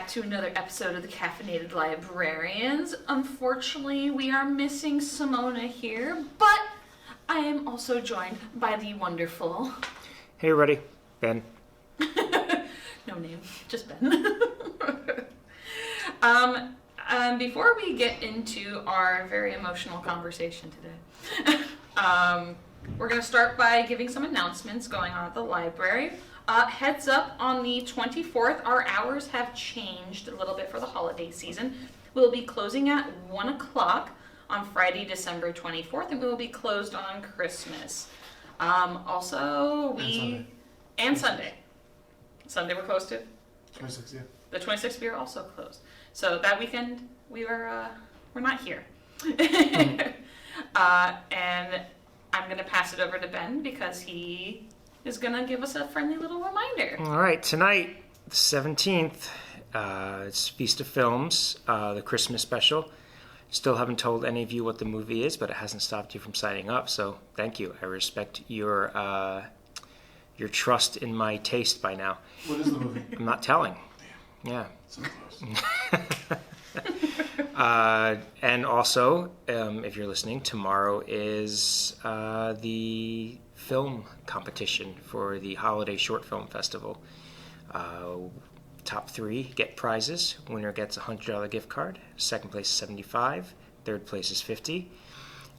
to another episode of the Caffeinated Librarians. Unfortunately, we are missing Simona here, but I am also joined by the wonderful... Hey everybody, Ben. No name, just Ben. Before we get into our very emotional conversation today, we're going to start by giving some announcements going on at the library. Heads up, on the 24th, our hours have changed a little bit for the holiday season. We'll be closing at 1 o'clock on Friday, December 24th, and we will be closed on Christmas. And Sunday. Sunday we're closed too? 26th, yeah. The 26th we are also closed. So that weekend we're not here. And I'm going to pass it over to Ben because he is going to give us a friendly little reminder. All right, tonight, the 17th, it's Feast of Films, the Christmas special. Still haven't told any of you what the movie is, but it hasn't stopped you from signing up, so thank you. I respect your trust in my taste by now. What is the movie? I'm not telling. Damn. Yeah. So close. And also, if you're listening, tomorrow is the film competition for the Holiday Short Film Festival. Top 3 get prizes. Winner gets a $100 gift card. Second place is $75. Third place is $50.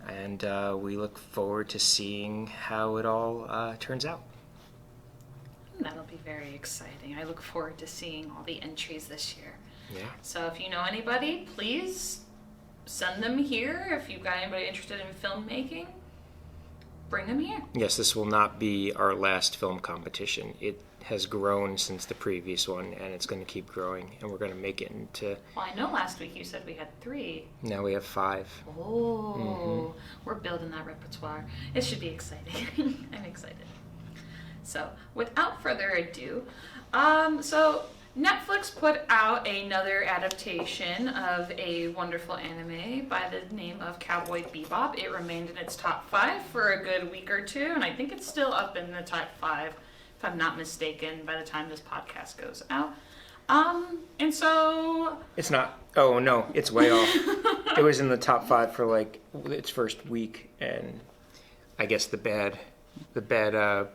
And we look forward to seeing how it all turns out. That'll be very exciting. I look forward to seeing all the entries this year. Yeah. So if you know anybody, please send them here. If you've got anybody interested in filmmaking, bring them here. Yes, this will not be our last film competition. It has grown since the previous one, and it's going to keep growing, and we're going to make it into... Well, I know last week you said we had 3. Now we have 5. Oh, We're building that repertoire. It should be exciting. I'm excited. So, without further ado, so Netflix put out another adaptation of a wonderful anime by the name of Cowboy Bebop. It remained in its top 5 for a good week or two, and I think it's still up in the top 5, if I'm not mistaken, by the time this podcast goes out. And so... It's not. Oh, no, it's way off. It was in the top 5 for, like, its first week, and I guess the bad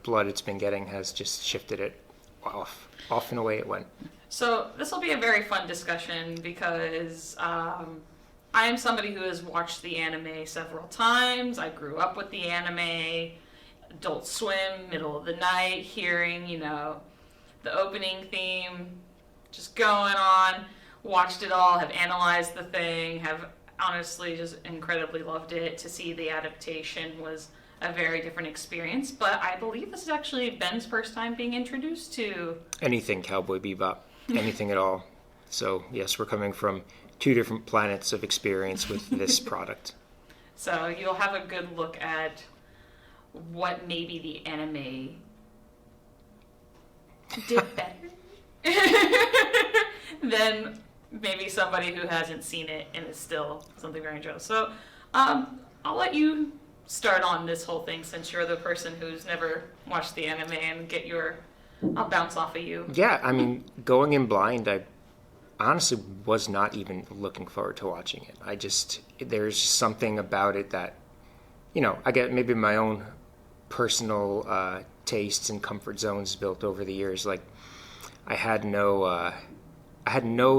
blood it's been getting has just shifted it off and away it went. So this will be a very fun discussion because I am somebody who has watched the anime several times. I grew up with the anime, Adult Swim, middle of the night, hearing, the opening theme, just going on, watched it all, have analyzed the thing, have honestly just incredibly loved it. To see the adaptation was a very different experience, but I believe this is actually Ben's first time being introduced to anything Cowboy Bebop, anything at all. So yes, we're coming from 2 different planets of experience with this product. So you'll have a good look at what maybe the anime did better than maybe somebody who hasn't seen it and is still something very enjoyable. So I'll let you start on this whole thing since you're the person who's never watched the anime and I'll bounce off of you. Yeah, I mean, going in blind, I honestly was not even looking forward to watching it. There's something about it that, I get maybe my own personal tastes and comfort zones built over the years. Like, I had no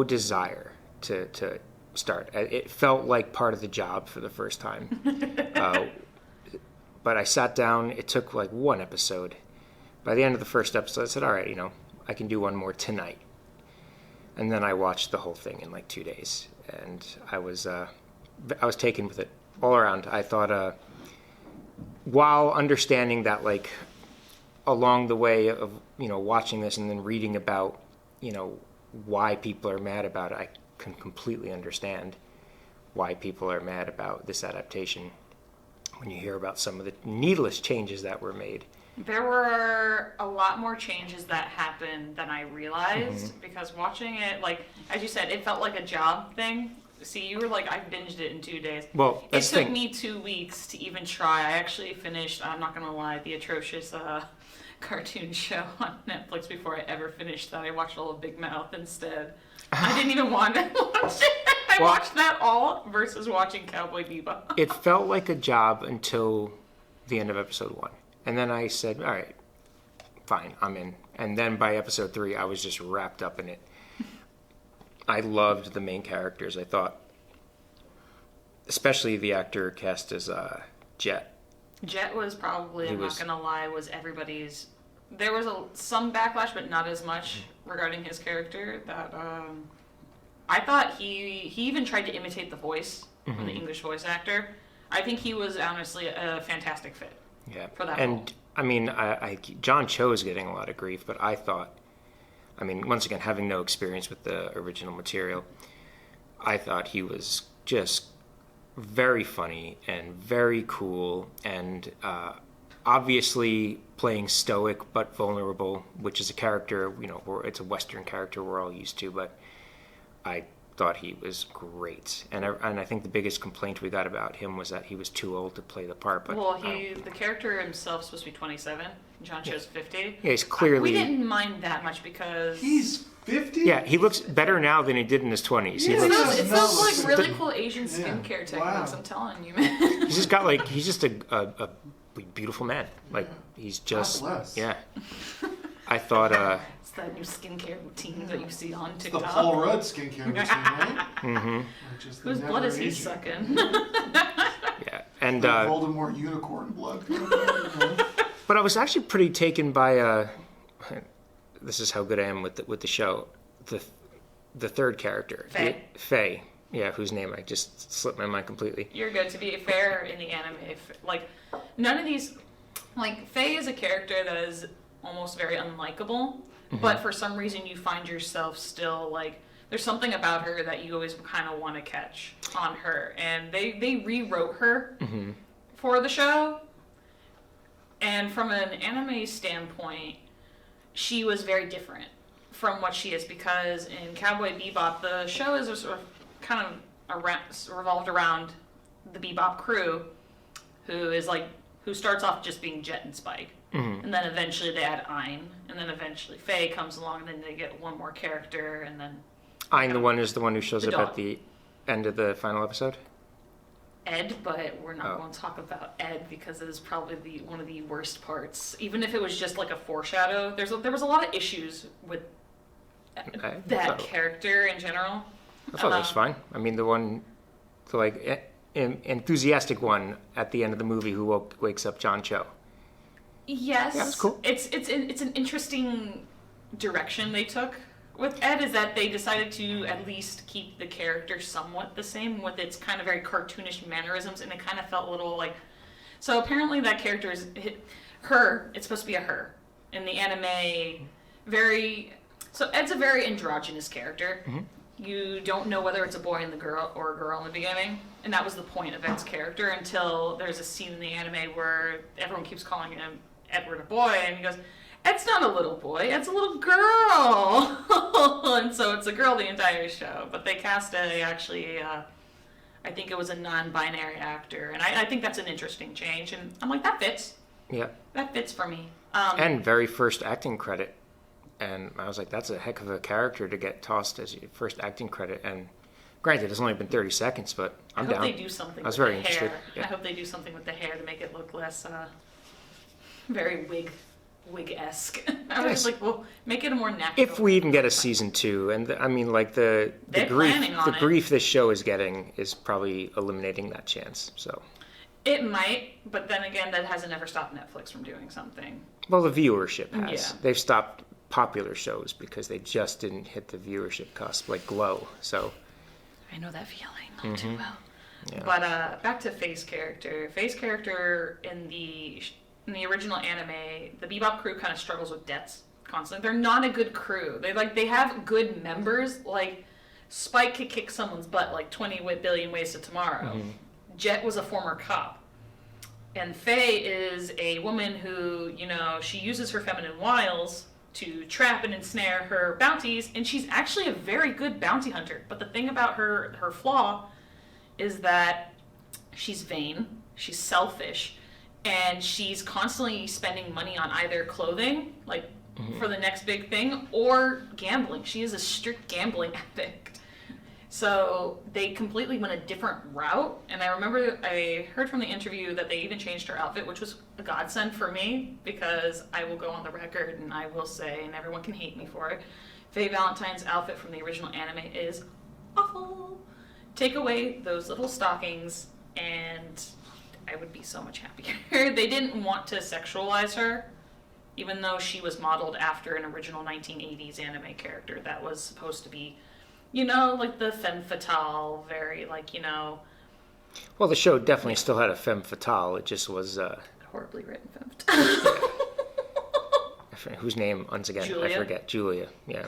desire to start. It felt like part of the job for the first time. But I sat down, it took like 1 episode. By the end of the first episode, I said, all right, I can do one more tonight. And then I watched the whole thing in like 2 days. And I was taken with it all around. I thought, while understanding that, like, along the way of, watching this and then reading about, why people are mad about it, I can completely understand why people are mad about this adaptation. When you hear about some of the needless changes that were made. There were a lot more changes that happened than I realized because watching it, like, as you said, it felt like a job thing. See, you were like, I binged it in 2 days. Well, it took me 2 weeks to even try. I actually finished, I'm not going to lie, the atrocious cartoon show on Netflix before I ever finished that. I watched all of Big Mouth instead. I didn't even want to watch it. I Well, watched that all versus watching Cowboy Bebop. It felt like a job until the end of episode 1. And then I said, all right, fine, I'm in. And then by episode 3, I was just wrapped up in it. I loved the main characters. I thought, especially the actor cast as Jet. Jet was probably, I'm was- not gonna lie, was everybody's. There was some backlash, but not as much regarding his character. That I thought he even tried to imitate the voice from the English voice actor. I think he was honestly a fantastic fit. Yeah. For that and role. I mean, John Cho is getting a lot of grief, but I thought, I mean, once again, having no experience with the original material, I thought he was just very funny and very cool, and obviously playing stoic but vulnerable, which is a character, it's a Western character we're all used to, but I thought he was great. And I think the biggest complaint we got about him was that he was too old to play the part. But Well, the character himself is supposed to be 27. John Cho's 50. yeah, he's clearly... We didn't mind that much because He's 50? Yeah, he looks better now than he did in his 20s. He Yeah, It looks, feels, it No, feels it's- like really cool Asian Yeah. skincare techniques. Wow. I'm telling you, man. he's just a beautiful man. Like, he's just... God bless. Yeah. I thought... It's that new skincare routine that you see on The TikTok. Paul Rudd skincare routine, right? mhm. Which is the Whose blood is he never-aging. sucking? Yeah. And... The Voldemort unicorn blood. But I was actually pretty taken by this is how good I am with the show. The third character, Faye. Faye, yeah, whose name I just slipped my mind completely. You're good. To be fair, in the anime, like, none of these... Like, Faye is a character that is almost very unlikable, but for some reason you find yourself still, like... There's something about her that you always kind of want to catch on her. And they rewrote her for the show. And from an anime standpoint, she was very different from what she is, because in Cowboy Bebop, the show is sort of kind of revolved around the Bebop crew, who starts off just being Jet and Spike. And then eventually they add Ein, and then eventually Faye comes along, and then they get one more character, and then Ein, the one who shows The up dog. at the end of the final episode. Ed, but we're not Oh. going to talk about Ed because it is probably one of the worst parts. Even if it was just like a foreshadow, there was a lot of issues with Okay. that So, character in general. I thought that was fine. I mean, the enthusiastic one at the end of the movie who wakes up John Cho. Yes, Yeah, it's cool. It's an interesting direction they took with Ed, is that they decided to at least keep the character somewhat the same with its kind of very cartoonish mannerisms, and it kind of felt a little like. So apparently that character is her. It's supposed to be a her in the anime. So Ed's a very androgynous character. You don't know whether it's a boy and the girl or a girl in the beginning, and that was the point of Ed's character until there's a scene in the anime where everyone keeps calling him Edward a boy, and he goes, Ed's not a little boy, Ed's a little girl. And so it's a girl the entire show, but they cast I think it was a non-binary actor, and I think that's an interesting change, and I'm like, that fits. Yeah. That fits for me. And very first acting credit. And I was like, that's a heck of a character to get tossed as your first acting credit. And granted, it's only been 30 seconds, but I I'm hope down. they do something I was with very the interested. hair. Yeah. I hope they do something with the hair to make it look less very wig-esque. I was Yes. like, well, make it a more natural. If we even get a season 2, and I mean, like the They're grief, planning on the it. grief this show is getting is probably eliminating that chance. So, It might, but then again, that hasn't ever stopped Netflix from doing something. well, the viewership has. Yeah. They've stopped popular shows because they just didn't hit the viewership cusp, like Glow. So, I know that feeling all too well. Yeah. But back to Faye's character. Faye's character in the original anime, the Bebop crew kind of struggles with debts constantly. They're not a good crew. They have good members. Like Spike could kick someone's butt like 20 billion ways to tomorrow. Jet was a former cop. And Faye is a woman who, she uses her feminine wiles to trap and ensnare her bounties, and she's actually a very good bounty hunter. But the thing about her flaw is that she's vain, she's selfish, and she's constantly spending money on either clothing, like for the next big thing, or gambling. She is a strict gambling addict. So they completely went a different route, and I remember I heard from the interview that they even changed her outfit, which was a godsend for me, because I will go on the record and I will say, and everyone can hate me for it, Faye Valentine's outfit from the original anime is awful. Take away those little stockings and I would be so much happier. They didn't want to sexualize her, even though she was modeled after an original 1980s anime character that was supposed to be, you know, like the femme fatale, very like, you know. Well, the show definitely still had a femme fatale. It just was Horribly written femme fatale. whose name, once again, Julia? I forget. Julia, yeah.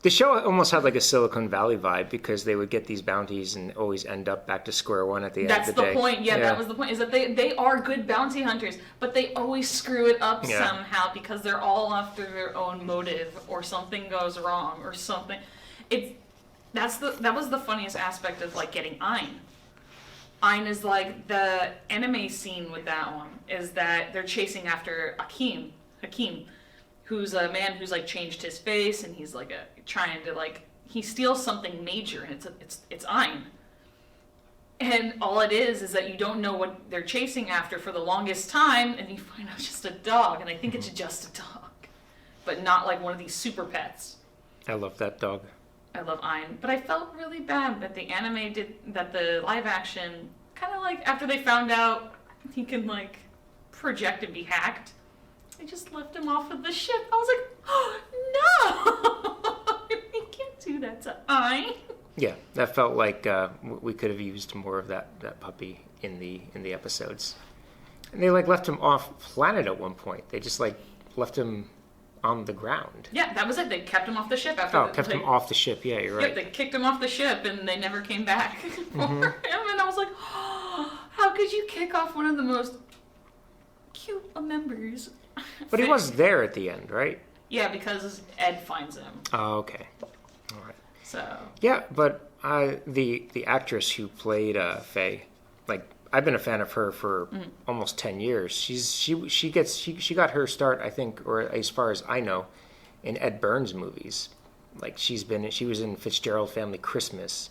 The show almost had like a Silicon Valley vibe because they would get these bounties and always end up back to square one at the end of the day. That's the point. Yeah, that was the point. Is that they are good bounty hunters, but they always screw it up somehow because they're all after their own motive, or something goes wrong, or something. That was the funniest aspect of like getting Ein. Ein is like the anime scene with that one is that they're chasing after Hakim, who's a man who's like changed his face, and he's like trying to like he steals something major, and it's Ein. And all it is that you don't know what they're chasing after for the longest time, and you find out it's just a dog, and I think it's just a dog, but not like one of these super pets. I love that dog. I love Ein, but I felt really bad that the the live action kind of like after they found out he can like project and be hacked. I just left him off of the ship. I was like, oh, no! You can't do that to Ein. Yeah, that felt like we could have used more of that puppy in the episodes. And they like left him off planet at one point. They just like left him on the ground. Yeah, that was it. They kept him off the ship after. Kept him off the ship. Yeah, you're right. Yeah, they kicked him off the ship, and they never came back for him. And I was like, oh, how could you kick off one of the most cute members? But he was there at the end, right? Yeah, because Ed finds him. Oh, okay. All right. So. Yeah, but the actress who played Faye, like I've been a fan of her for almost 10 years. She got her start, I think, or as far as I know, in Ed Burns movies. Like she was in Fitzgerald Family Christmas.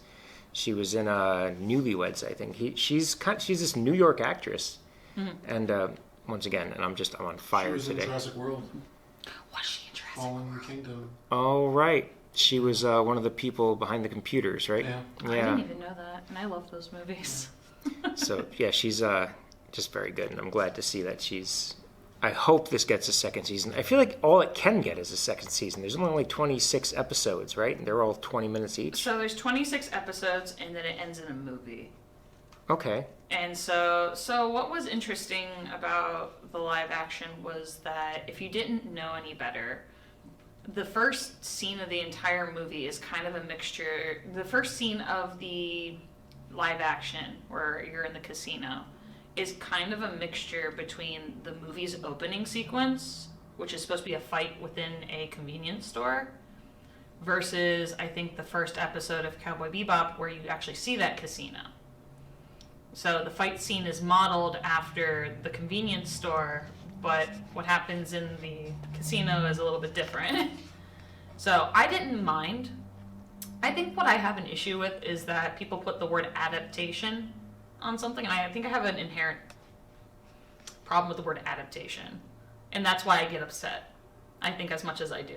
She was in Newlyweds, I think. She's this New York actress, and once again, and I'm on fire today. She was today. in Jurassic World. Was she in Jurassic Fallen Kingdom. Oh right, she was one of the people behind the computers, right? Yeah. I didn't even know that, and I love those movies. So yeah, she's just very good, and I'm glad to see that she's. I hope this gets a second season. I feel like all it can get is a second season. There's only like 26 episodes, right? And they're all 20 minutes each. So there's 26 episodes, and then it ends in a movie. Okay. And so what was interesting about the live action was that if you didn't know any better, the first scene of the entire movie is kind of a mixture. The first scene of the live action, where you're in the casino, is kind of a mixture between the movie's opening sequence, which is supposed to be a fight within a convenience store, versus, I think, the first episode of Cowboy Bebop, where you actually see that casino. So the fight scene is modeled after the convenience store, but what happens in the casino is a little bit different. So I didn't mind. I think what I have an issue with is that people put the word adaptation on something, and I think I have an inherent problem with the word adaptation. And that's why I get upset, I think, as much as I do.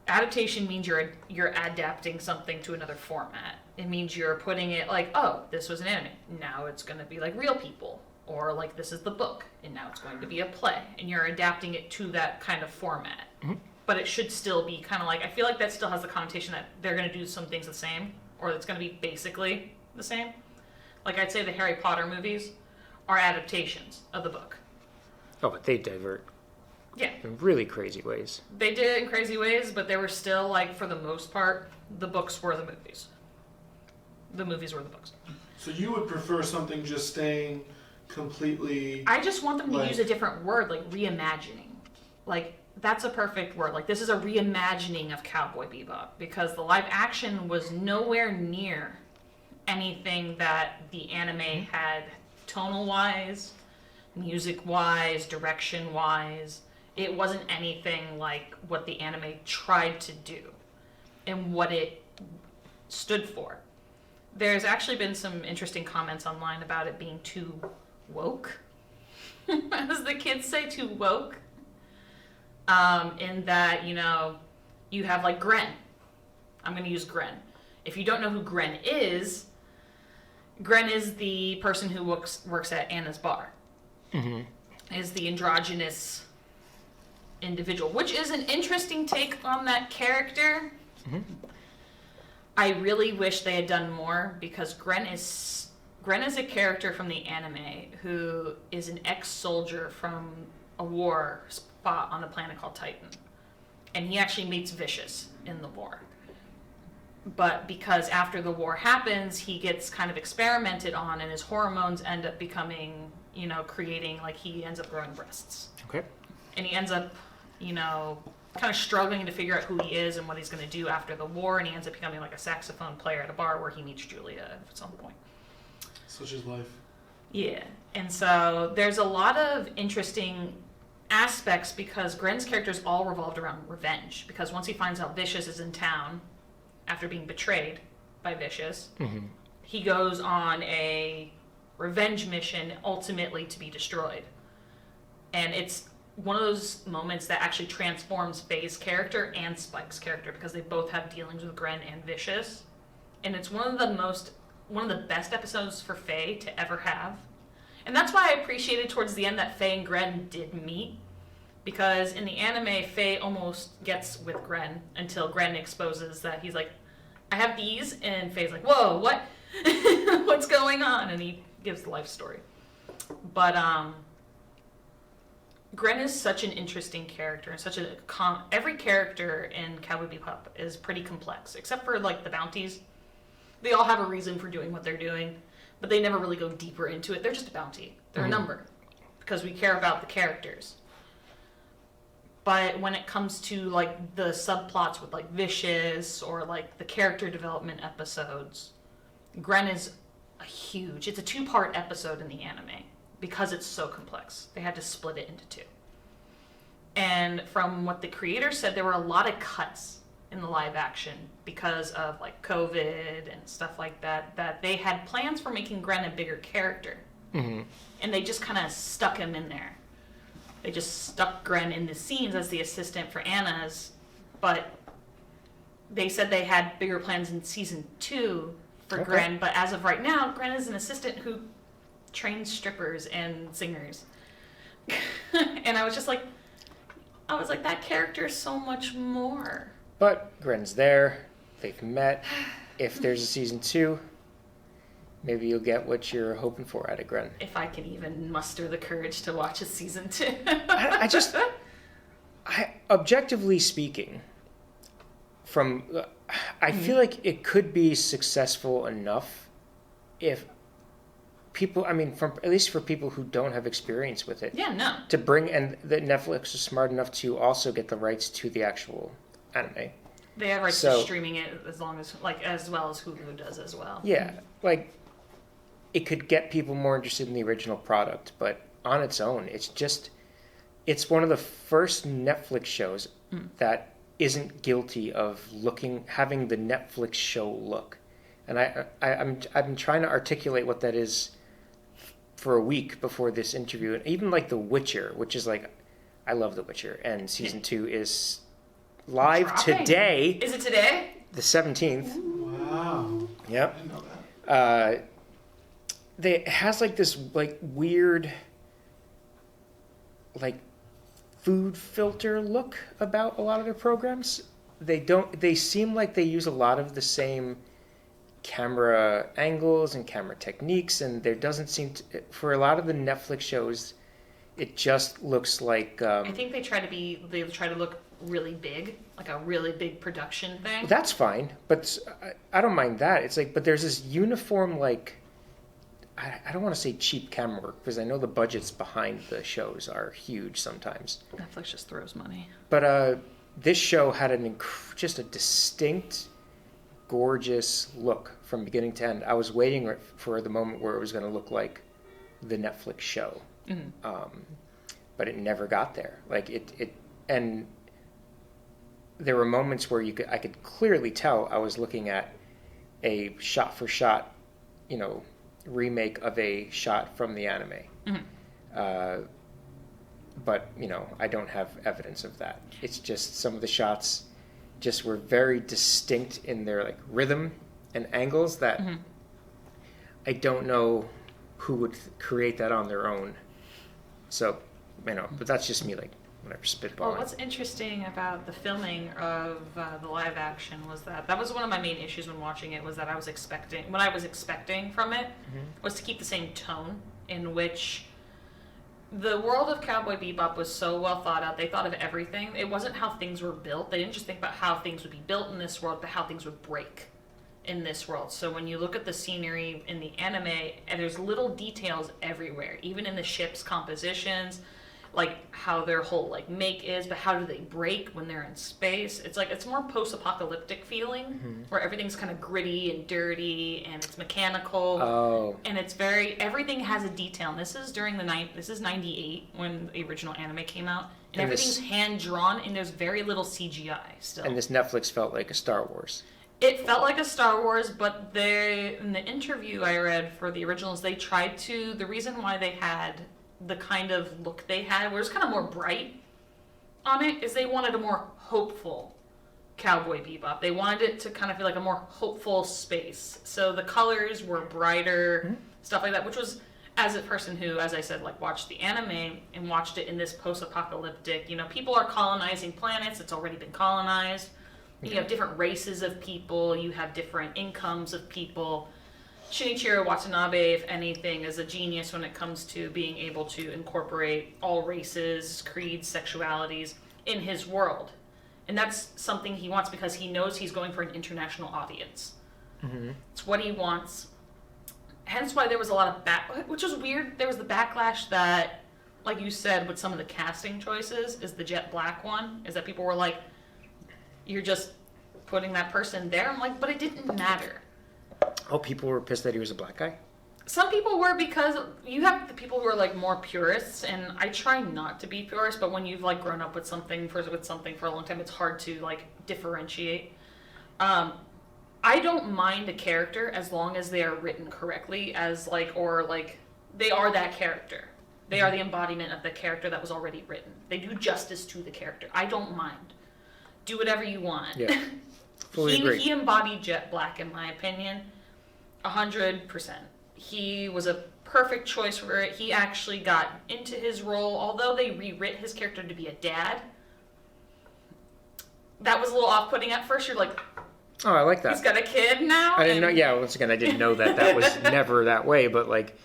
Adaptation means you're adapting something to another format. It means you're putting it like, oh, this was an anime, now it's going to be like real people. Or like, this is the book, and now it's going to be a play. And you're adapting it to that kind of format. Mm-hmm. But it should still be kind of like, I feel like that still has the connotation that they're going to do some things the same, or it's going to be basically the same. Like, I'd say the Harry Potter movies are adaptations of the book. Oh, but they divert. Yeah. In really crazy ways. They did it in crazy ways, but they were still, like, for the most part, the books were the movies. The movies were the books. So you would prefer something just staying completely... I just want them to use a different word, like reimagining. Like, that's a perfect word. Like, this is a reimagining of Cowboy Bebop, because the live action was nowhere near anything that the anime had tonal-wise, music-wise, direction-wise. It wasn't anything like what the anime tried to do and what it stood for. There's actually been some interesting comments online about it being too woke. As the kids say, too woke. In that, you have like Gren. I'm going to use Gren. If you don't know who Gren is the person who works at Anna's bar. Mm-hmm. Is the androgynous individual, which is an interesting take on that character. Mm-hmm. I really wish they had done more, because Gren is a character from the anime who is an ex-soldier from a war spot on a planet called Titan. And he actually meets Vicious in the war. But because after the war happens, he gets kind of experimented on, and his hormones end up becoming, creating, like, he ends up growing breasts. Okay. And he ends up, kind of struggling to figure out who he is and what he's going to do after the war, and he ends up becoming like a saxophone player at a bar where he meets Julia at some point. Such is life. Yeah. And so there's a lot of interesting aspects, because Gren's characters all revolved around revenge, because once he finds out Vicious is in town after being betrayed by Vicious, mm-hmm. he goes on a revenge mission, ultimately to be destroyed. And it's one of those moments that actually transforms Faye's character and Spike's character, because they both have dealings with Gren and Vicious. And it's one of the best episodes for Faye to ever have. And that's why I appreciated towards the end that Faye and Gren did meet, because in the anime, Faye almost gets with Gren until Gren exposes that he's like, I have these, and Faye's like, whoa, what? What's going on? And he gives the life story. But Gren is such an interesting character, and such every character in Cowboy Bebop is pretty complex, except for like the bounties. They all have a reason for doing what they're doing, but they never really go deeper into it. They're just a bounty. They're a number, because we care about the characters. But when it comes to like the subplots with like Vicious or like the character development episodes, Gren is it's a 2-part episode in the anime, because it's so complex. They had to split it into 2. And from what the creator said, there were a lot of cuts in the live action because of like COVID and stuff like that they had plans for making Gren a bigger character. Mm-hmm. And they just kind of stuck him in there. They just stuck Gren in the scenes as the assistant for Anna's, but they said they had bigger plans in season 2 for Gren, but as of right now, Gren is an assistant who trains strippers and singers. And I was like, that character is so much more. But Gren's there. They've met. If there's a season 2, maybe you'll get what you're hoping for out of Gren. If I can even muster the courage to watch a season 2. Objectively speaking, I feel like it could be successful enough if people, at least for people who don't have experience with it. Yeah, no. To bring, and that Netflix is smart enough to also get the rights to the actual anime. They have rights to streaming it as well as Hulu does as well. Yeah, it could get people more interested in the original product, but on its own, it's one of the first Netflix shows that isn't guilty of having the Netflix show look. And I've been trying to articulate what that is for a week before this interview. And even like The Witcher, which is like, I love The Witcher, and season 2 is live today. Is it today? The 17th. Wow. Yep. I didn't know that. It has like this like weird like food filter look about a lot of their programs. They seem like they use a lot of the same camera angles and camera techniques, and there doesn't seem to, for a lot of the Netflix shows, it just looks like I think they try to look really big, like a really big production thing. That's fine, but I don't mind that. It's like, but there's this uniform, like, I don't want to say cheap camera work, because I know the budgets behind the shows are huge sometimes. Netflix just throws money. But this show had just a distinct, gorgeous look from beginning to end. I was waiting for the moment where it was going to look like the Netflix show. But it never got there. Like and there were moments where I could clearly tell I was looking at a shot-for-shot, remake of a shot from the anime. But, I don't have evidence of that. It's just some of the shots just were very distinct in their like rhythm and angles that I don't know who would create that on their own. So, but that's just me, like, whatever, spitballing. Well, what's interesting about the filming of the live action was that was one of my main issues when watching it, was that I was expecting from it was to keep the same tone in which the world of Cowboy Bebop was so well thought out. They thought of everything. It wasn't how things were built. They didn't just think about how things would be built in this world, but how things would break in this world. So when you look at the scenery in the anime, and there's little details everywhere, even in the ship's compositions, like how their whole like make is, but how do they break when they're in space? It's like, it's more post-apocalyptic feeling, where everything's kind of gritty and dirty and it's mechanical. And it's everything has a detail. And this is during this is 98 when the original anime came out, and everything's hand drawn, and there's very little CGI still. And this Netflix felt like a Star Wars. It felt like a Star Wars, but in the interview I read for the originals, they tried to, the reason why they had the kind of look they had, where it was kind of more bright on it, is they wanted a more hopeful Cowboy Bebop. They wanted it to kind of feel like a more hopeful space. So the colors were brighter, stuff like that, which was, as a person who, as I said, like watched the anime and watched it in this post-apocalyptic, people are colonizing planets, it's already been colonized. You have different races of people, you have different incomes of people. Shinichiro Watanabe, if anything, is a genius when it comes to being able to incorporate all races, creeds, sexualities in his world. And that's something he wants because he knows he's going for an international audience. It's what he wants. Hence why there was a lot of which was weird. There was the backlash that, like you said, with some of the casting choices, is the Jet Black one, is that people were like, you're just putting that person there. I'm like, but it didn't matter. Oh, people were pissed that he was a black guy? Some people were, because you have the people who are like more purists, and I try not to be purist, but when you've like grown up with something for a long time, it's hard to like differentiate. I don't mind a character as long as they are written correctly, they are that character. They are the embodiment of the character that was already written. They do justice to the character. I don't mind. Do whatever you want. Yeah. Fully agree. He embodied Jet Black, in my opinion, 100%. He was a perfect choice for it. He actually got into his role, although they rewrit his character to be a dad. That was a little off-putting at first. You're like, oh, I like that. He's got a kid now? I didn't know, yeah, once again, I didn't know that was never that way, but like,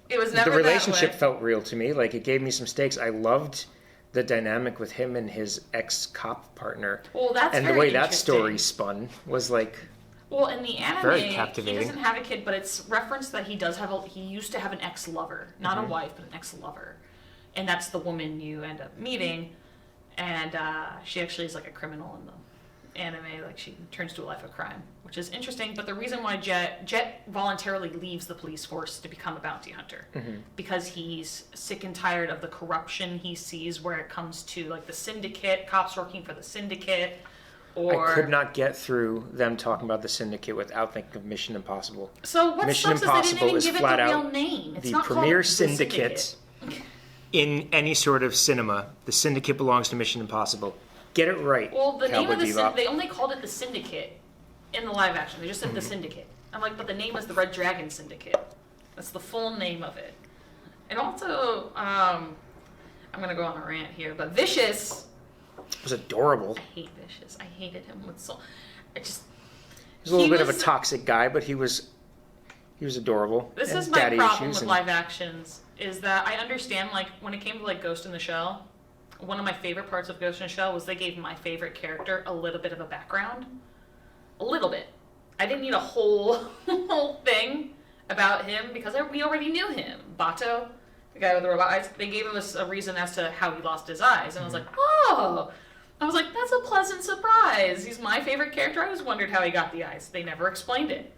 it was never the relationship that way. felt real to me. Like, it gave me some stakes. I loved the dynamic with him and his ex-cop partner. Well, that's and very the way that interesting. story spun was like, well, in the anime, very he captivating. doesn't have a kid, but it's referenced that he does have he used to have an ex-lover. Not a wife, but an ex-lover. And that's the woman you end up meeting. And she actually is like a criminal in the anime. Like, she turns to a life of crime, which is interesting. But the reason why Jet voluntarily leaves the police force to become a bounty hunter, because he's sick and tired of the corruption he sees where it comes to like the syndicate, cops working for the syndicate. Or I could not get through them talking about the syndicate without thinking of Mission Impossible. So what Mission sucks is they didn't Impossible even is give it flat the real out name. It's the not premier called the syndicate in any sort of cinema. The syndicate belongs to Mission Impossible. Get it right. Well, the Cowboy name of the Bebop. they only called it the Syndicate in the live action. They just said the Syndicate. I'm like, but the name is the Red Dragon Syndicate. That's the full name of it. And also, I'm gonna go on a rant here, but Vicious. It was adorable. I hate Vicious. I hated him with so. He was a little bit of a toxic guy, but he was adorable. This is my problem with live actions, is that I understand, like, when it came to like Ghost in the Shell, one of my favorite parts of Ghost in the Shell was they gave my favorite character a little bit of a background. A little bit. I didn't need a whole thing about him because we already knew him. Bato, the guy with the robot eyes, they gave us a reason as to how he lost his eyes. And I was like, oh! I was like, that's a pleasant surprise. He's my favorite character. I always wondered how he got the eyes. They never explained it.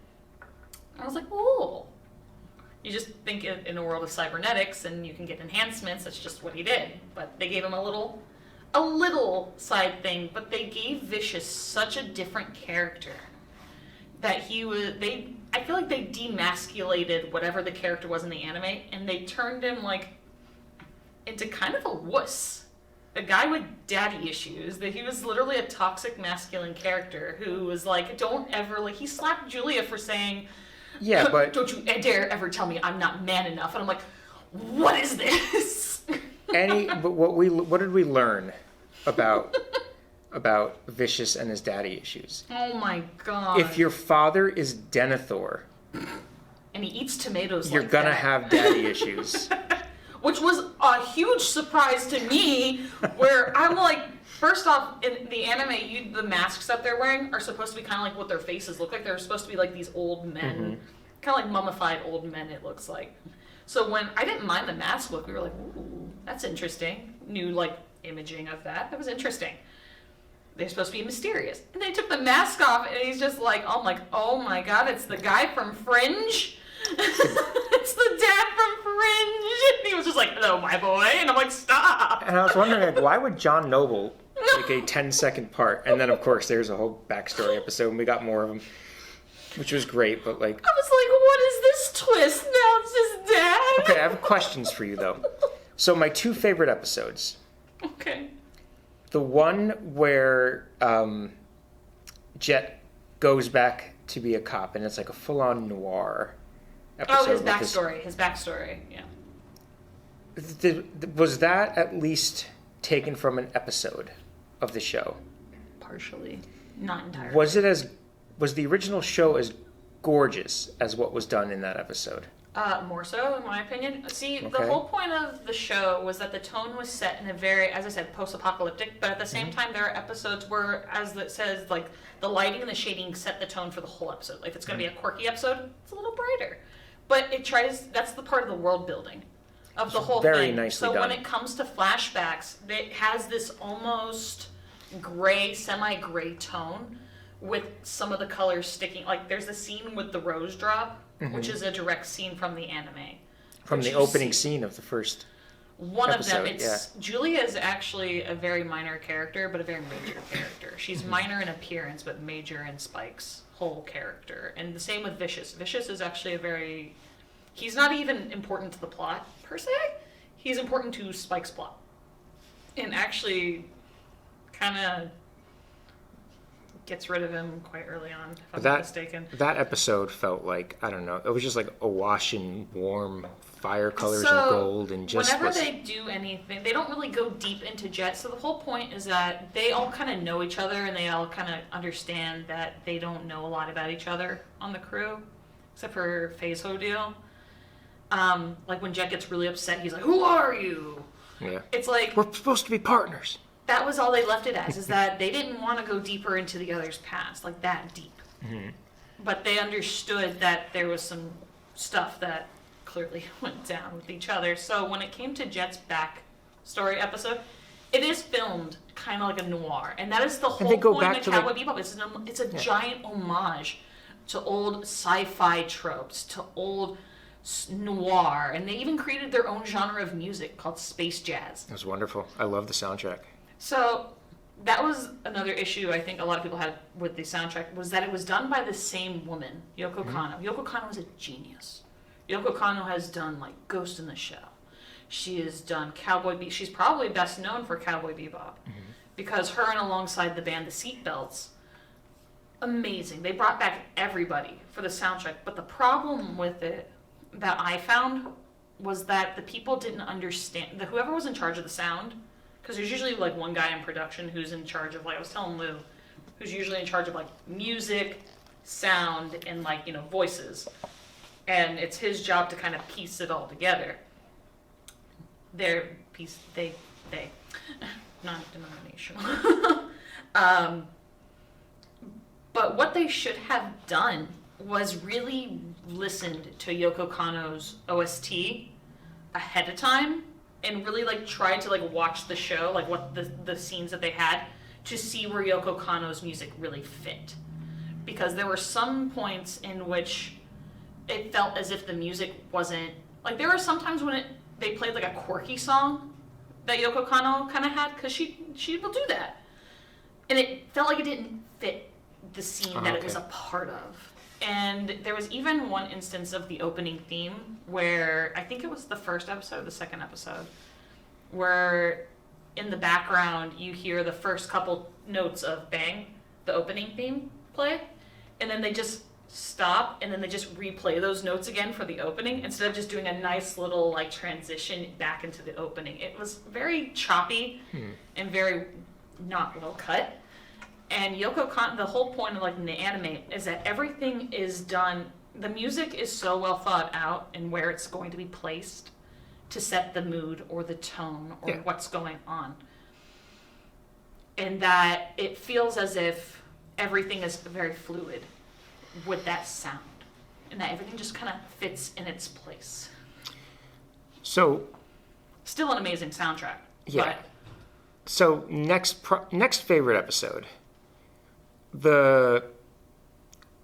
I was like, oh. You just think in a world of cybernetics and you can get enhancements, that's just what he did. But they gave him a little side thing, but they gave Vicious such a different character that I feel like they demasculated whatever the character was in the anime, and they turned him like into kind of a wuss. A guy with daddy issues, that he was literally a toxic masculine character who was like, don't ever, like, he slapped Julia for saying, Yeah, but don't you dare ever tell me I'm not man enough. And I'm like, what is this? but what did we learn about Vicious and his daddy issues? Oh my god. If your father is Denethor, and he eats tomatoes, you're like gonna that. have daddy issues. Which was a huge surprise to me, where I'm like, first off, in the anime, the masks that they're wearing are supposed to be kind of like what their faces look like. They're supposed to be like these old men, kind of like mummified old men, it looks like. So when I didn't mind the mask look, we were like, ooh, that's interesting. New, like, imaging of that. That was interesting. They're supposed to be mysterious. And they took the mask off, and he's just like, oh my god, it's the guy from Fringe? It's the dad from Fringe! And he was just like, hello, my boy. And I'm like, stop! And I was wondering, like, why would John Noble take a 10-second part? And then, of course, there's a whole backstory episode, and we got more of them, which was great, but, like... I was like, what is this twist? Now it's his dad? Okay, I have questions for you, though. So my two favorite episodes. Okay. The one where Jet goes back to be a cop, and it's like a full-on noir episode. Oh, his with backstory, yeah. Was that at least taken from an episode of the show? Partially. Not entirely. Was the original show as gorgeous as what was done in that episode? More so, in my opinion. See, the Okay. whole point of the show was that the tone was set in a very, as I said, post-apocalyptic, but at the same time, there are episodes where, as it says, like, the lighting and the shading set the tone for the whole episode. Like, if it's going to be a quirky episode, it's a little brighter. But that's the part of the world building of the whole very thing. nicely so done. when it comes to flashbacks, it has this almost gray, semi-gray tone with some of the colors sticking. Like, there's a scene with the rose drop, which is a direct scene from the anime. From the opening scene of the first one episode, of them, Julia is actually a very minor character, but a very major character. She's minor in appearance, but major in Spike's whole character. And the same with Vicious. Vicious is actually he's not even important to the plot, per se. He's important to Spike's plot. And actually kind of gets rid of him quite early on, if I'm not mistaken. That episode felt like, I don't know, it was just like awash in warm fire colors So, and gold, and just whenever was... they do anything, they don't really go deep into Jet. So the whole point is that they all kind of know each other, and they all kind of understand that they don't know a lot about each other on the crew, except for Faye's Hodil. Like when Jet gets really upset, he's like, "Who are you?" Yeah. It's like We're supposed to be partners. that was all they left it as, is that they didn't want to go deeper into the other's past, like that deep. But they understood that there was some stuff that clearly went down with each other. So when it came to Jet's backstory episode, it is filmed kind of like a noir. And that is the whole they go point back of to, Cowboy like- Bebop. It's a giant homage to old sci-fi tropes, to old noir. And they even created their own genre of music called space jazz. It was wonderful. I love the soundtrack. So that was another issue I think a lot of people had with the soundtrack, was that it was done by the same woman, Yoko Kanno. Yoko Kanno is a genius. Yoko Kanno has done like Ghost in the Shell. She has done Cowboy Bebop. She's probably best known for Cowboy Bebop because her and alongside the band the Seatbelts, amazing. They brought back everybody for the soundtrack. But the problem with it that I found was that the people didn't understand, whoever was in charge of the sound, because there's usually like one guy in production who's in charge of, like I was telling Lou, who's usually in charge of like music, sound, and like, you know, voices. And it's his job to kind of piece it all together. They, non-denominational. But what they should have done was really listened to Yoko Kanno's OST ahead of time and really like tried to like watch the show, like what the scenes that they had, to see where Yoko Kanno's music really fit. Because there were some points in which it felt as if the music wasn't like there were some times when they played like a quirky song that Yoko Kanno kind of had because she will do that, and it felt like it didn't fit the scene that it was a part of. And there was even one instance of the opening theme where I think it was the first episode or the second episode where in the background you hear the first couple notes of Bang, the opening theme play, and then they just stop and then they just replay those notes again for the opening instead of just doing a nice little like transition back into the opening. It was very choppy and very not well cut. And Yoko Kanno, the whole point of like in the anime is that everything is done, the music is so well thought out and where it's going to be placed to set the mood or the tone or what's going on. And that it feels as if everything is very fluid with that sound. And that everything just kind of fits in its place. So... Still an amazing soundtrack. Yeah. But so next favorite episode.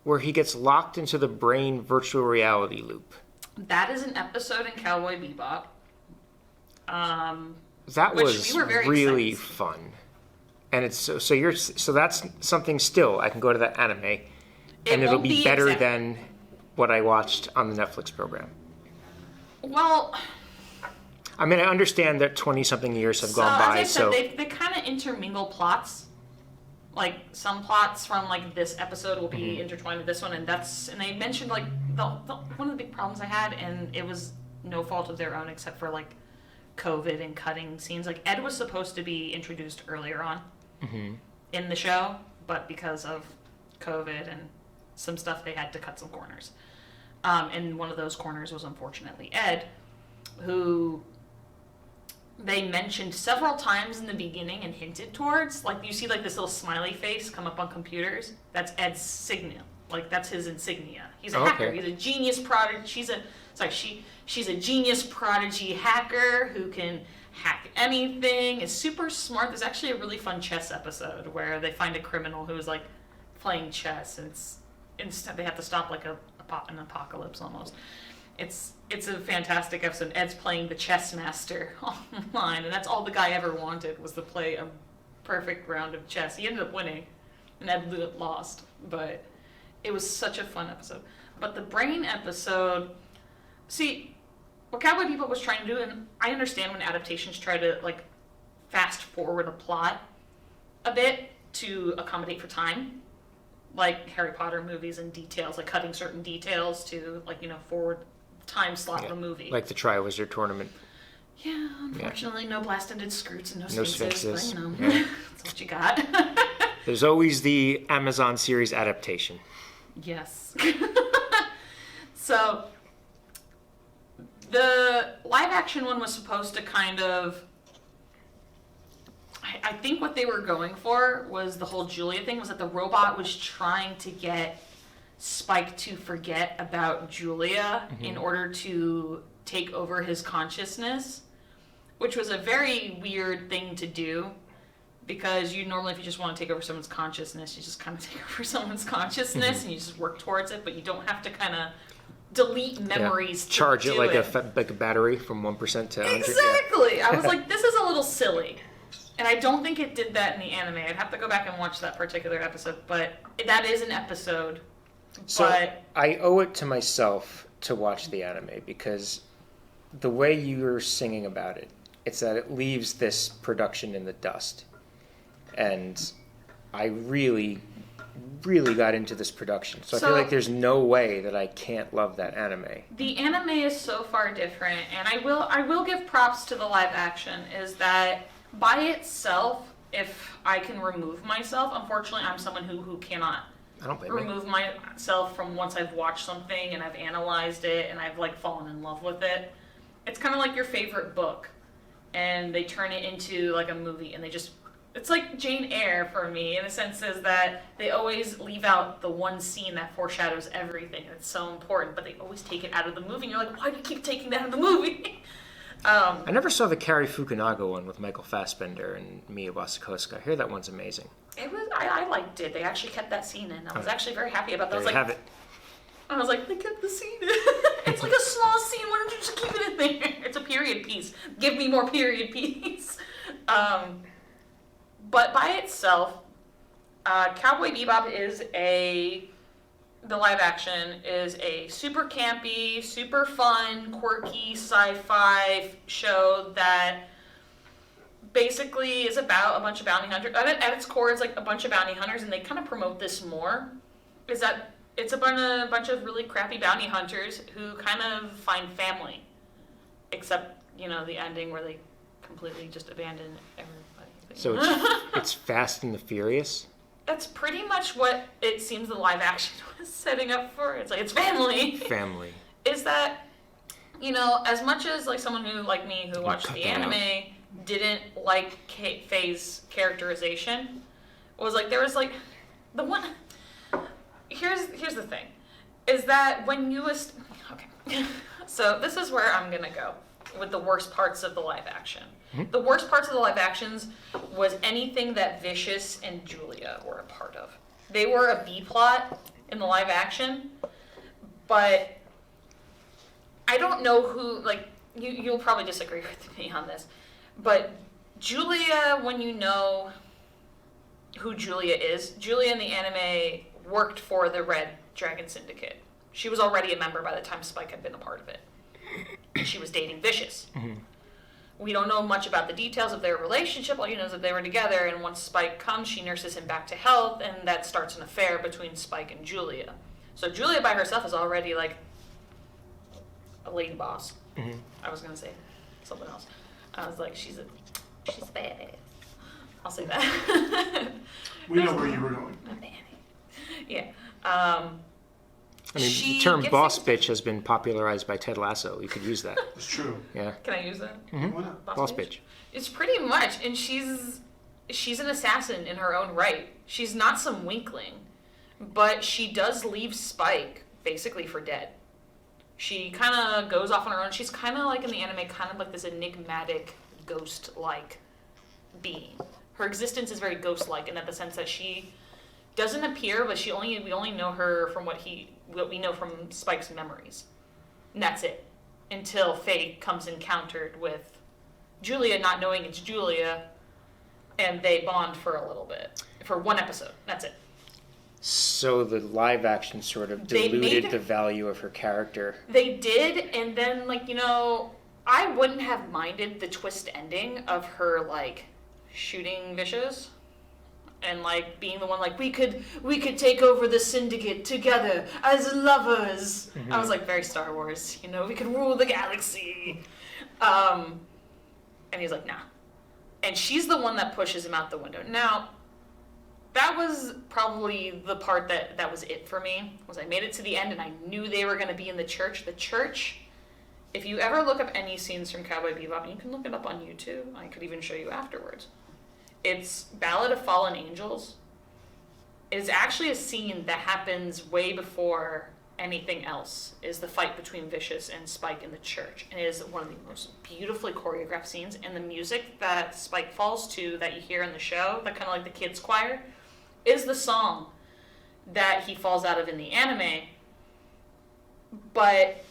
Where he gets locked into the brain virtual reality loop. that is an episode in Cowboy Bebop. That was we were very really excited. fun. And it's so that's something still I can go to that anime and it'll won't be better than what I watched on the Netflix program. Well, I mean, I understand that 20-something years have gone by, as I said, they kind of intermingle plots. Like some plots from like this episode will be intertwined with this one, and they mentioned like one of the big problems I had, and it was no fault of their own except for like COVID and cutting scenes. Like Ed was supposed to be introduced earlier on in the show, but because of COVID and some stuff, they had to cut some corners. And one of those corners was unfortunately Ed, who they mentioned several times in the beginning and hinted towards. Like you see like this little smiley face come up on computers. That's Ed's signal. Like that's his insignia. He's a hacker. He's a genius prodigy. She's a genius prodigy hacker who can hack anything. Is super smart. There's actually a really fun chess episode where they find a criminal who is like playing chess, and instead they have to stop like an apocalypse almost. It's a fantastic episode. Ed's playing the chess master online, and that's all the guy ever wanted was to play a perfect round of chess. He ended up winning, and Ed lost, but it was such a fun episode. But the brain episode, see, what Cowboy Bebop was trying to do, and I understand when adaptations try to like fast forward a plot a bit to accommodate for time, like Harry Potter movies and details, like cutting certain details to like, forward time slot of a movie. Like the Triwizard Tournament. Yeah, unfortunately, no blast-ended scroots and no Sphinxes. but Yeah. that's what you got. There's always the Amazon series adaptation. Yes. So, the live-action one was supposed to kind of... I think what they were going for was the whole Julia thing, was that the robot was trying to get Spike to forget about Julia in order to take over his consciousness, which was a very weird thing to do, because you normally, if you just want to take over someone's consciousness, you just kind of take over someone's consciousness and you just work towards it, but you don't have to kind of delete memories. To charge it do like it. like a battery from 1% to 100. Exactly. Yeah. I was like, this is a little silly. And I don't think it did that in the anime. I'd have to go back and watch that particular episode, but that is an episode. So But I owe it to myself to watch the anime, because the way you're singing about it, it's that it leaves this production in the dust. And I really, really got into this production. So I feel like there's no way that I can't love that anime. the anime is so far different, and I will give props to the live action, is that by itself, if I can remove myself, unfortunately I'm someone who cannot I don't blame you. remove myself from once I've watched something and I've analyzed it and I've like fallen in love with it. It's kind of like your favorite book, and they turn it into like a movie, and it's like Jane Eyre for me, in the sense is that they always leave out the one scene that foreshadows everything, and it's so important, but they always take it out of the movie, and you're like, why do you keep taking that out of the movie? I never saw the Cary Fukunaga one with Michael Fassbender and Mia Wasikowska. I hear that one's amazing. I liked it. They actually kept that scene in. I was actually very happy about that. There you have it. I was like, they kept the scene. It's like a small scene. Why don't you just keep it in there? It's a period piece. Give me more period piece. But by itself, Cowboy Bebop the live action is a super campy, super fun, quirky sci-fi show that basically is about a bunch of bounty hunters. At its core, it's like a bunch of bounty hunters, and they kind of promote this more. Is that it's a bunch of really crappy bounty hunters who kind of find family, except the ending where they completely just abandon everybody. So it's Fast and the Furious? That's pretty much what it seems the live action was setting up for. It's like, it's family. Family. Is that, as much as like someone who, like me, who watched the anime, didn't like Faye's characterization, was like, there was like, the one, here's the thing, is that when you okay, so this is where I'm gonna go with the worst parts of the live action. Mm-hmm. The worst parts of the live actions was anything that Vicious and Julia were a part of. They were a B plot in the live action, but I don't know who, like, you'll probably disagree with me on this, but Julia, when you know who Julia is, Julia in the anime worked for the Red Dragon Syndicate. She was already a member by the time Spike had been a part of it. And she was dating Vicious. Mm-hmm. We don't know much about the details of their relationship. All you know is that they were together, and once Spike comes, she nurses him back to health, and that starts an affair between Spike and Julia. So Julia by herself is already like a lady boss. Mm-hmm. I was gonna say something else. I was like, she's badass. I'll say that. We know where you were going. Yeah. I mean, the term boss bitch has been popularized by Ted Lasso. You could use that. It's true. Yeah. Can I use that? Mm-hmm. Why not? Boss bitch. It's pretty much, and she's an assassin in her own right. She's not some weakling, but she does leave Spike basically for dead. She kind of goes off on her own. She's kind of like in the anime, kind of like this enigmatic ghost-like being. Her existence is very ghost-like in the sense that she doesn't appear, but we only know her from what we know from Spike's memories. And that's it. Until Faye comes encountered with Julia, not knowing it's Julia, and they bond for a little bit. For one episode. That's it. So the live action sort of diluted the value of her character. They did, and then, I wouldn't have minded the twist ending of her, shooting Vicious. And being the one we could take over the syndicate together as lovers. Mm-hmm. I was very Star Wars, we could rule the galaxy. And he's like, nah. And she's the one that pushes him out the window. Now, that was probably the part that was it for me. Was I made it to the end and I knew they were going to be in the church. The church, if you ever look up any scenes from Cowboy Bebop, and you can look it up on YouTube. I could even show you afterwards. It's Ballad of Fallen Angels. It's actually a scene that happens way before anything else, is the fight between Vicious and Spike in the church. And it is one of the most beautifully choreographed scenes. And the music that Spike falls to that you hear in the show, that kind of like the kids' choir, is the song that he falls out of in the anime. But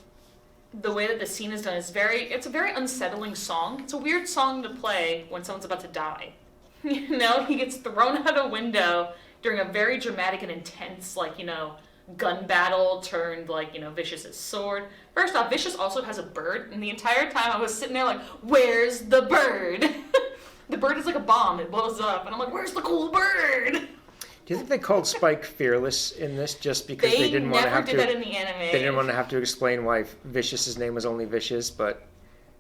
the way that the scene is done is it's a very unsettling song. It's a weird song to play when someone's about to die. He gets thrown out a window during a very dramatic and intense, gun battle turned, Vicious's sword. First off, Vicious also has a bird, and the entire time I was sitting there where's the bird? The bird is like a bomb. It blows up, and I'm like, where's the cool bird? Do you think they called Spike Fearless in this just because they didn't want to have to... They never did that in the anime. They didn't want to have to explain why Vicious's name was only Vicious, but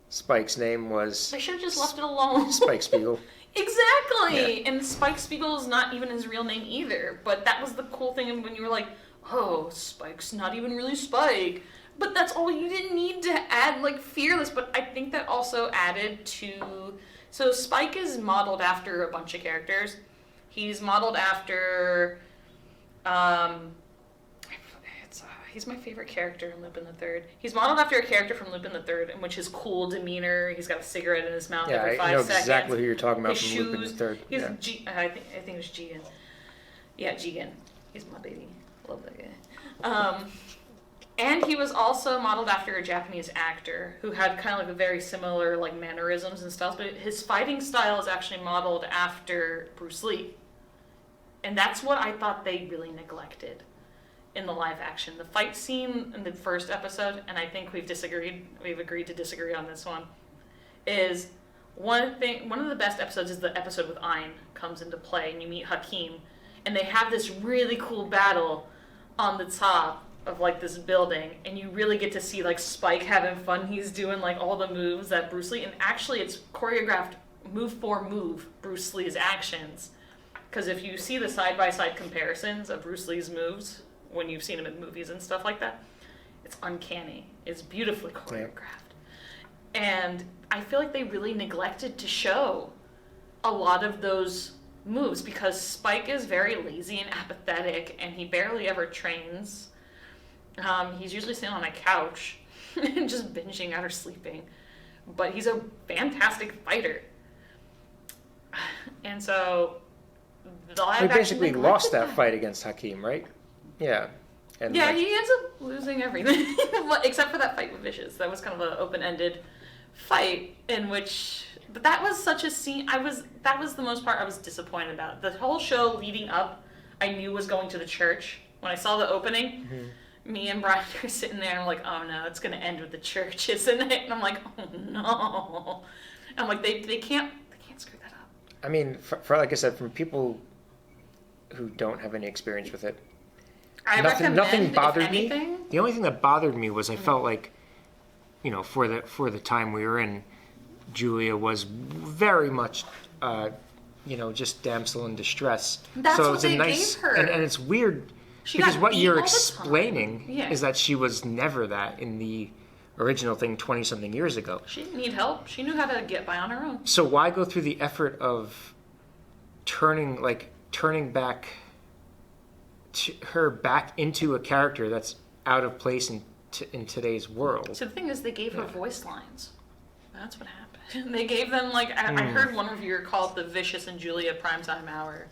Spike's name was... They should have just left it alone. Spike Spiegel. Exactly! Yeah. And Spike Spiegel is not even his real name either. But that was the cool thing when you were oh, Spike's not even really Spike. But that's all, you didn't need to add, Fearless. But I think that also added to... So Spike is modeled after a bunch of characters. He's modeled after... he's my favorite character in Lupin the Third. He's modeled after a character from Lupin the Third, in which his cool demeanor, he's got a cigarette in his mouth every 5 seconds. I know exactly who you're talking about his from Lupin the Third. I think it was Jigen. Yeah, Jigen. He's my baby. Love that guy. And he was also modeled after a Japanese actor who had kind of like a very similar like mannerisms and styles, but his fighting style is actually modeled after Bruce Lee. And that's what I thought they really neglected in the live action. The fight scene in the first episode, and I think we've agreed to disagree on this one, is one of the best episodes is the episode with Ayn comes into play and you meet Hakim, and they have this really cool battle on the top of like this building, and you really get to see like Spike having fun. He's doing like all the moves that Bruce Lee, and actually it's choreographed move for move Bruce Lee's actions. Because if you see the side-by-side comparisons of Bruce Lee's moves when you've seen him in movies and stuff like that, it's uncanny. It's beautifully choreographed. And I feel like they really neglected to show a lot of those moves because Spike is very lazy and apathetic, and he barely ever trains. He's usually sitting on a couch and just binging out or sleeping. But he's a fantastic fighter. And so the live We basically action lost that fight against Hakim, right? Yeah. And yeah, he ends up losing everything. Except for that fight with Vicious. That was kind of an open-ended fight in which... But that was such a scene... That was the most part I was disappointed about. The whole show leading up, I knew was going to the church. When I saw the opening, me and Brian were sitting there and I'm like, oh no, it's going to end with the church, isn't it? And I'm like, oh no. And I'm like, they can't screw that up. I mean, for like I said, from people who don't have any experience with it, nothing bothered me. The only thing that bothered me was I felt like, you know, for the time we were in, Julia was very much, you know, just damsel in distress. That's so what it was they a nice, gave her. And it's weird because what you're explaining is that she was never that in the original thing 20-something years ago. She didn't need help. She knew how to get by on her own. So why go through the effort of turning back her back into a character that's out of place in today's world? So the thing is, they gave her voice lines. That's what happened. They gave them, like, I heard one reviewer call it the Vicious and Julia primetime hour.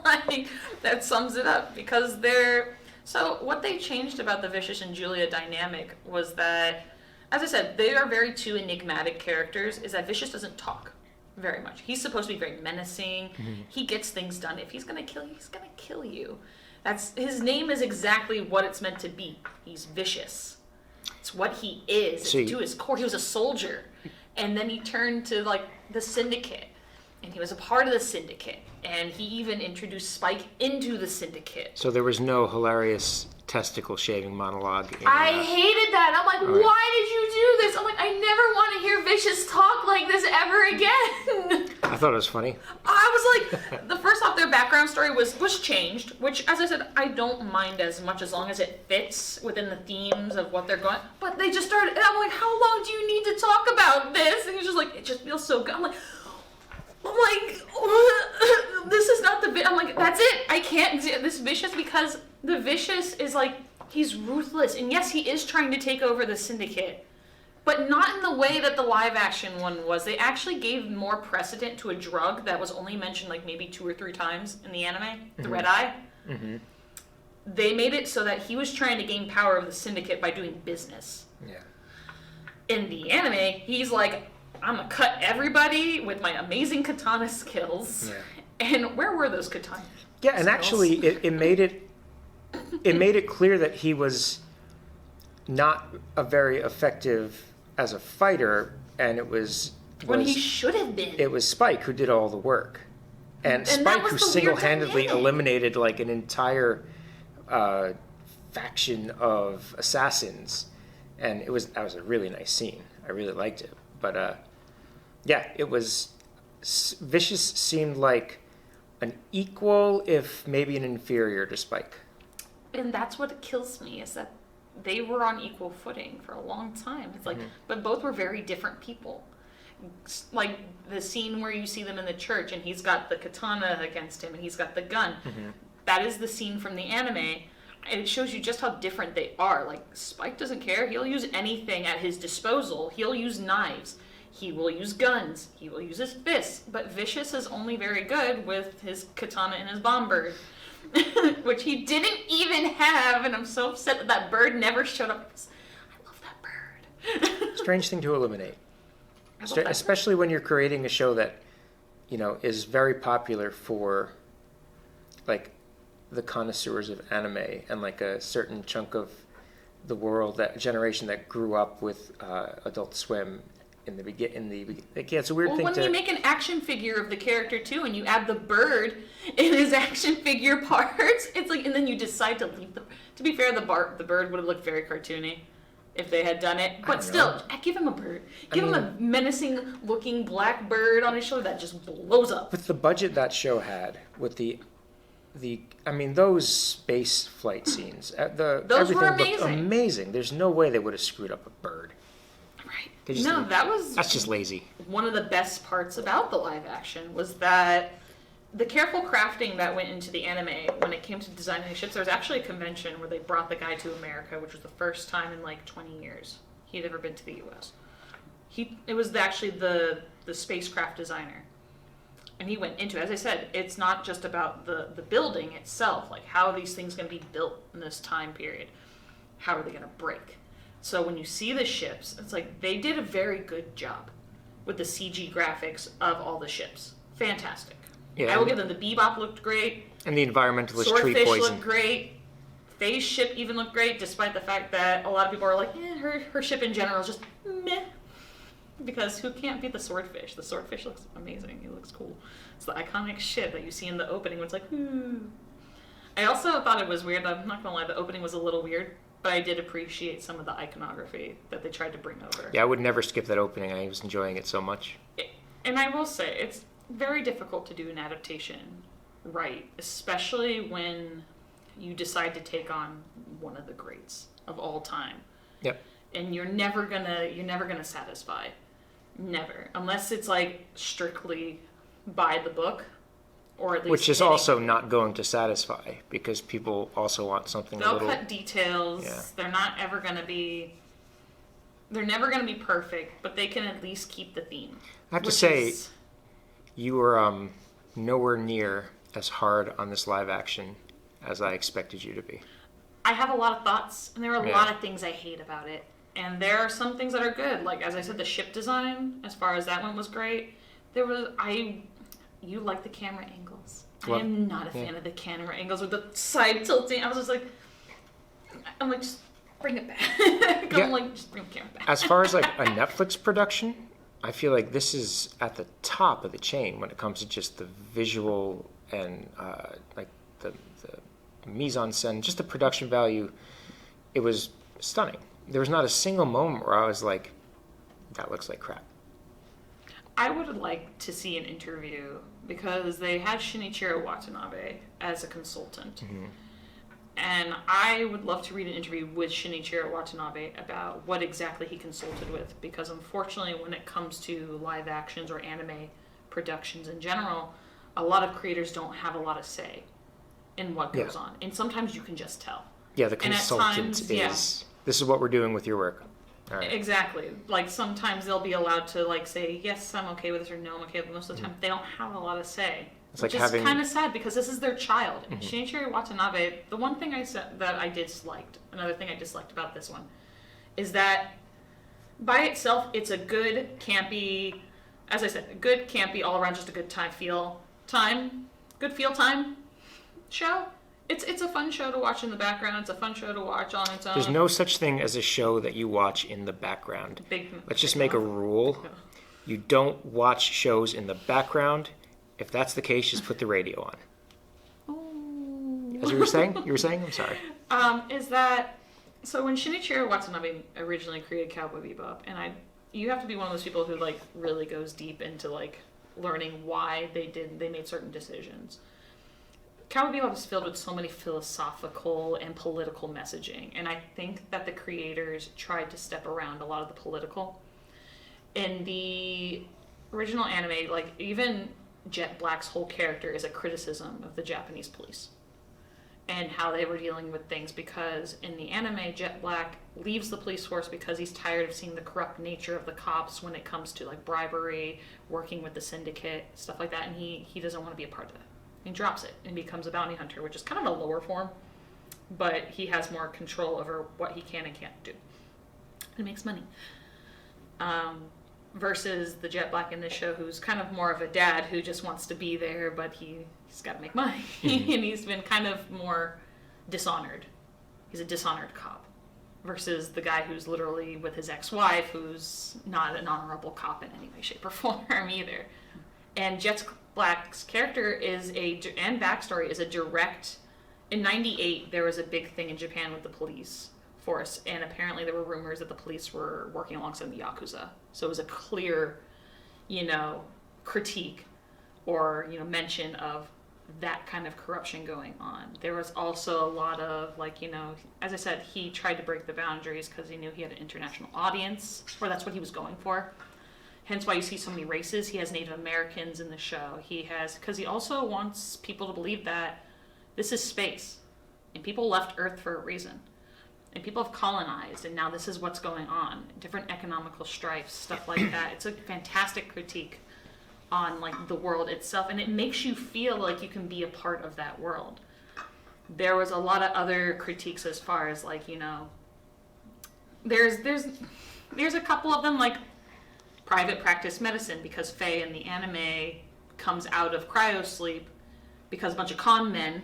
Like, that sums it up, because so what they changed about the Vicious and Julia dynamic was that, as I said, they are very two enigmatic characters, is that Vicious doesn't talk very much. He's supposed to be very menacing. He gets things done. If he's going to kill you, he's going to kill you. His name is exactly what it's meant to be. He's vicious. It's what he is. To his core. He was a soldier. And then he turned to, like, the Syndicate. And he was a part of the Syndicate. And he even introduced Spike into the Syndicate. So there was no hilarious testicle shaving monologue. I hated that. I'm like, why did you do this? I'm like, I never want to hear Vicious talk like this ever again. I thought it was funny. I was like, the first off, their background story was changed, which, as I said, I don't mind as much as long as it fits within the themes of what they're going. But they just started, and I'm like, how long do you need to talk about this? And he's just like, it just feels so good. I'm like, this is not the bit. I'm like, that's it. I can't do this Vicious, because the Vicious is like, he's ruthless. And yes, he is trying to take over the Syndicate, but not in the way that the live action one was. They actually gave more precedent to a drug that was only mentioned like maybe 2 or 3 times in the anime, the Red Eye. They made it so that he was trying to gain power of the Syndicate by doing business. Yeah. In the anime, he's like, I'm gonna cut everybody with my amazing katana skills. Yeah. And where were those katana Yeah, and skills? Actually, it made it clear that he was not a very effective as a fighter, and it was when he should have been. It was Spike who did all the work, and Spike who single-handedly eliminated like an entire faction of assassins, and that was a really nice scene. I really liked it, but yeah, it was Vicious seemed like an equal, if maybe an inferior, to Spike. And that's what kills me, is that they were on equal footing for a long time. It's like, but both were very different people. Like the scene where you see them in the church and he's got the katana against him and he's got the gun. That is the scene from the anime. And it shows you just how different they are. Like, Spike doesn't care. He'll use anything at his disposal. He'll use knives. He will use guns. He will use his fists. But Vicious is only very good with his katana and his bomb bird. which he didn't even have, and I'm so upset that that bird never showed up. I love that bird. Strange thing to eliminate. I love that bird. Especially when you're creating a show that, is very popular for, like, the connoisseurs of anime and, like, a certain chunk of the world, that generation that grew up with Adult Swim it's a weird thing when you make an action figure of the character too, and you add the bird in his action figure parts, it's like, and then you decide to leave the. To be fair, the bird would have looked very cartoony if they had done it, but still, give him a bird. Give him a menacing-looking black bird on his shoulder that just blows up. With the budget that show had, with those space flight scenes, Those everything were looked amazing. There's no way they would have screwed up a bird. Right. That's just lazy. One of the best parts about the live action was that the careful crafting that went into the anime when it came to designing the ships. There was actually a convention where they brought the guy to America, which was the first time in like 20 years he had ever been to the U.S. It was actually the spacecraft designer. And he went into, as I said, it's not just about the building itself, like how are these things going to be built in this time period? How are they going to break? So when you see the ships, it's like they did a very good job with the CG graphics of all the ships. Fantastic. Yeah, I will give them the Bebop looked great. And the environmentalist tree Swordfish poison looked great. Phase ship even looked great, despite the fact that a lot of people are like, her ship in general is just meh. Because who can't beat the swordfish? The swordfish looks amazing. It looks cool. It's the iconic ship that you see in the opening when it's like, ooh. I also thought it was weird. I'm not going to lie, the opening was a little weird. But I did appreciate some of the iconography that they tried to bring over. Yeah, I would never skip that opening. I was enjoying it so much. And I will say, it's very difficult to do an adaptation right, especially when you decide to take on one of the greats of all time. Yep. And you're never gonna satisfy. Never. Unless it's like strictly by the book. Or at least which is also not going to satisfy because people also want something They'll cut details. Yeah. They're not ever going to be... They're never going to be perfect, but they can at least keep the theme. I have to say, you were nowhere near as hard on this live action as I expected you to be. I have a lot of thoughts, and there are a lot of things I hate about it. And there are some things that are good. Like, as I said, the ship design, as far as that one was great. You like the camera angles. I am not a fan of the camera angles with the side tilting. I'm like, just bring it back. Just bring the camera back. As far as like a Netflix production, I feel like this is at the top of the chain when it comes to just the visual and like the mise-en-scène, just the production value. It was stunning. There was not a single moment where I was like, that looks like crap. I would like to see an interview because they had Shinichiro Watanabe as a consultant. Mm-hmm. And I would love to read an interview with Shinichiro Watanabe about what exactly he consulted with, because unfortunately when it comes to live actions or anime productions in general, a lot of creators don't have a lot of say in what goes on. And sometimes you can just tell. Yeah, the consultant this is what we're doing with your work. Right. Exactly. Like sometimes they'll be allowed to like say, yes, I'm okay with this, or no, I'm okay with it. Most of the time they don't have a lot of say. It's which is kind of sad because this is their child. And Shinichiro Watanabe, the one thing I said that I disliked, another thing I disliked about this one, is that by itself it's a good, campy, as I said, a good, campy, all around just a good time show. It's a fun show to watch in the background. It's a fun show to watch on its own. There's no such thing as a show that you watch in the background. Let's just make a rule. You don't watch shows in the background. If that's the case, just put the radio on. Oh. As you were saying? I'm sorry. Is that... So when Shinichiro Watanabe originally created Cowboy Bebop, and you have to be one of those people who like really goes deep into like learning why they made certain decisions. Cowboy Bebop is filled with so many philosophical and political messaging, and I think that the creators tried to step around a lot of the political. In the original anime, like even Jet Black's whole character is a criticism of the Japanese police and how they were dealing with things, because in the anime, Jet Black leaves the police force because he's tired of seeing the corrupt nature of the cops when it comes to like bribery, working with the syndicate, stuff like that, and he doesn't want to be a part of that. He drops it and becomes a bounty hunter, which is kind of a lower form, but he has more control over what he can and can't do. It makes money. Versus the Jet Black in this show, who's kind of more of a dad who just wants to be there, but he's got to make money. And he's been kind of more dishonored. He's a dishonored cop. Versus the guy who's literally with his ex-wife, who's not an honorable cop in any way, shape, or form either. And Jet Black's character and backstory is a direct... In 98, there was a big thing in Japan with the police force, and apparently there were rumors that the police were working alongside the Yakuza. So it was a clear, critique or, mention of that kind of corruption going on. There was also a lot of, as I said, he tried to break the boundaries because he knew he had an international audience, or that's what he was going for. Hence why you see so many races. He has Native Americans in the show. Because he also wants people to believe that this is space, and people left Earth for a reason. And people have colonized, and now this is what's going on. Different economical strifes, stuff like that. It's a fantastic critique on the world itself, and it makes you feel like you can be a part of that world. There was a lot of other critiques as far as there's a couple of them, like private practice medicine, because Faye in the anime comes out of cryosleep because a bunch of con men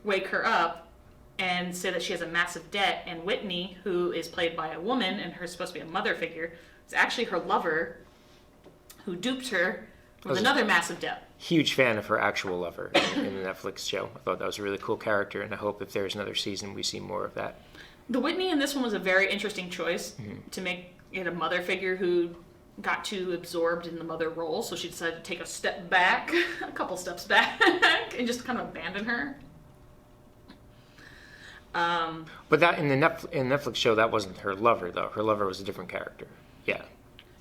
wake her up and say that she has a massive debt, and Whitney, who is played by a woman and her supposed to be a mother figure, is actually her lover who duped her with another massive debt. Huge fan of her actual lover in the Netflix show. I thought that was a really cool character, and I hope if there's another season we see more of that. The Whitney in this one was a very interesting choice to make it a mother figure who got too absorbed in the mother role, so she decided to take a step back, a couple steps back, and just kind of abandon her. But that in the Netflix show, that wasn't her lover, though. Her lover was a different character. Yeah.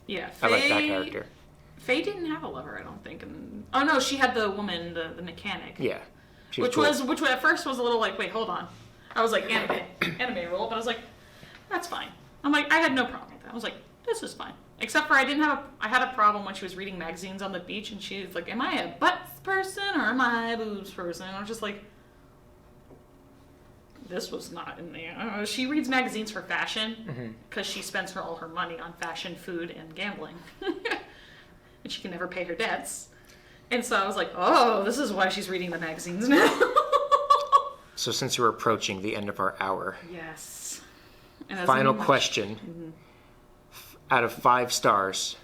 Yeah. I like that character. Faye didn't have a lover, I don't think. Oh no, she had the woman, the mechanic. Yeah. Which at first was a little like, wait, hold on. I was like, anime role, but I was like, that's fine. I'm like, I had no problem with that. I was like, this is fine. Except for I had a problem when she was reading magazines on the beach, and she was like, am I a butts person or am I a boobs person? And I was just like, this was not in there. She reads magazines for fashion because she spends all her money on fashion, food, and gambling. And she can never pay her debts. And so I was like, oh, this is why she's reading the magazines now. So since we're approaching the end of our hour. Yes. Final question. Out of 5 stars,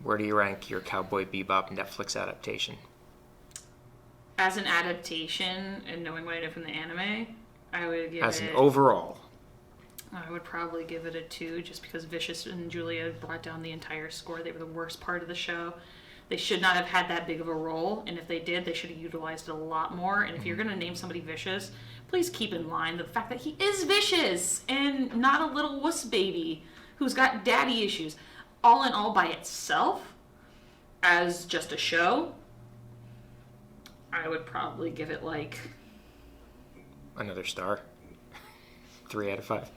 where do you rank your Cowboy Bebop Netflix adaptation? As an adaptation, and knowing what I know from the anime, I would give As an overall. I would probably give it a 2, just because Vicious and Julia brought down the entire score. They were the worst part of the show. They should not have had that big of a role, and if they did, they should have utilized it a lot more. And if you're going to name somebody vicious, please keep in mind the fact that he is vicious and not a little wuss baby who's got daddy issues. All in all, by itself, as just a show, I would probably give it another star. 3 out of 5.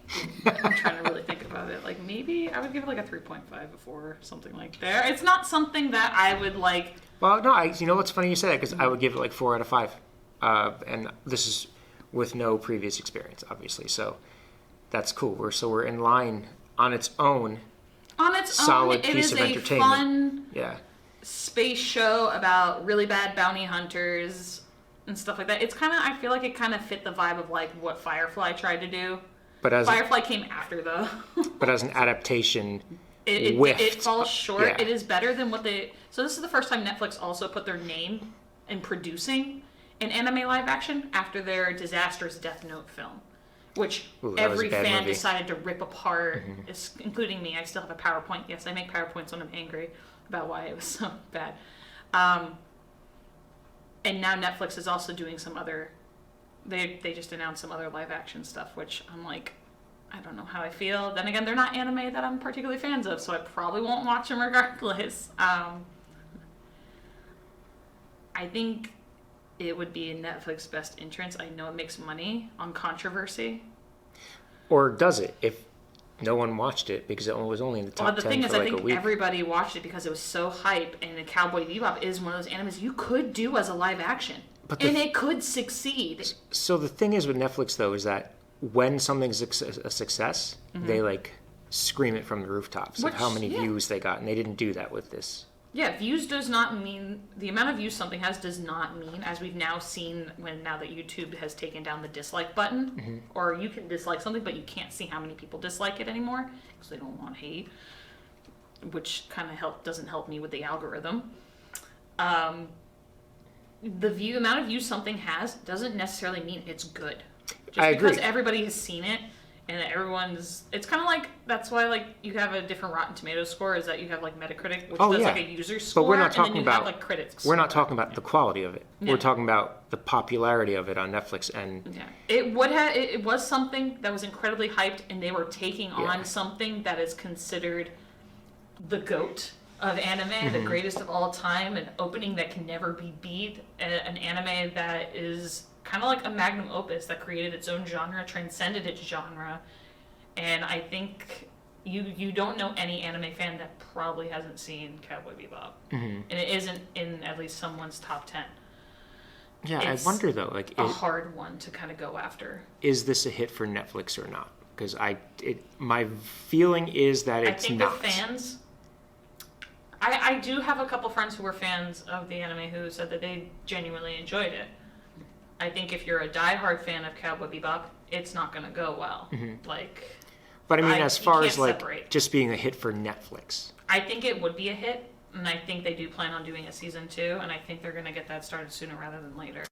I'm trying to really think about it. Maybe I would give it a 3.5 or 4, something like that. It's not something that I would like. Well, no, you know what's funny you say that, because I would give it 4 out of 5. And this is with no previous experience, obviously. So that's cool. We're in line on its own. On its solid own, piece of it is a fun space show about really bad bounty hunters and stuff like that. It's I feel like it kind of fit the vibe of what Firefly tried to do. But Firefly came after though. But as an adaptation, it falls short. Yeah. It is better than what they. So this is the first time Netflix also put their name in producing an anime live action after their disastrous Death Note film, which every fan movie. decided to rip apart, including me. I still have a PowerPoint. Yes, I make PowerPoints when I'm angry about why it was so bad. And now Netflix is also doing some other. They just announced some other live action stuff, which I'm like, I don't know how I feel. Then again, they're not anime that I'm particularly fans of, so I probably won't watch them regardless. I think it would be in Netflix's best interest. I know it makes money on controversy. Or does it? If no one watched it because it was only in the top 10 for a week. The thing is, I think everybody watched it because it was so hype, and Cowboy Bebop is one of those animes you could do as a live action. And it could succeed. So the thing is with Netflix, though, is that when something's a success, they like scream it from the rooftops of how many views they got, and they didn't do that with this. Yeah, views does not mean the amount of views something has does not mean, as we've now seen now that YouTube has taken down the dislike button, or you can dislike something, but you can't see how many people dislike it anymore because they don't want hate, which kind of doesn't help me with the algorithm. The amount of views something has doesn't necessarily mean it's good. Just I agree. because everybody has seen it. And it's kind of like, that's why like you have a different Rotten Tomatoes score, is that you have like Metacritic, which does like a user score, but we're not talking and then you about have like critics. We're not talking about the quality of it. No. We're talking about the popularity of it on Netflix, and it was something that was incredibly hyped, and they were taking on something that is considered the GOAT of anime, the greatest of all time, an opening that can never be beat, an anime that is kind of like a magnum opus that created its own genre, transcended its genre, and I think you don't know any anime fan that probably hasn't seen Cowboy Bebop, and it isn't in at least someone's top 10. Yeah, It's I wonder though, like a hard one to kind of go after. Is this a hit for Netflix or not? Because my feeling is that it's not. I think the fans. I do have a couple friends who were fans of the anime who said that they genuinely enjoyed it. I think if you're a diehard fan of Cowboy Bebop, it's not going to go well. But I mean, as far as like separate. just being a hit for Netflix, I think it would be a hit, and I think they do plan on doing a season 2, and I think they're going to get that started sooner rather than later.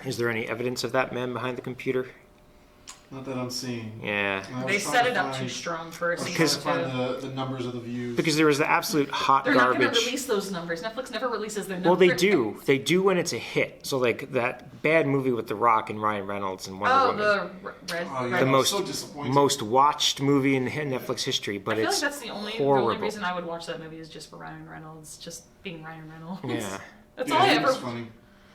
is there any evidence of that man behind the computer? Not that I'm seeing. Yeah. They set it up too strong for a season 2. Find the numbers of the views. Because there was the absolute hot They're garbage. not going to release those numbers. Netflix never releases their numbers. Well, they do. They do when it's a hit. So like that bad movie with The Rock and Ryan Reynolds and Wonder Woman. The so most watched movie in Netflix history, but I feel it's like that's the only reason I would watch that movie is just for Ryan Reynolds, just being Ryan Reynolds. Yeah. That's all I ever. Funny.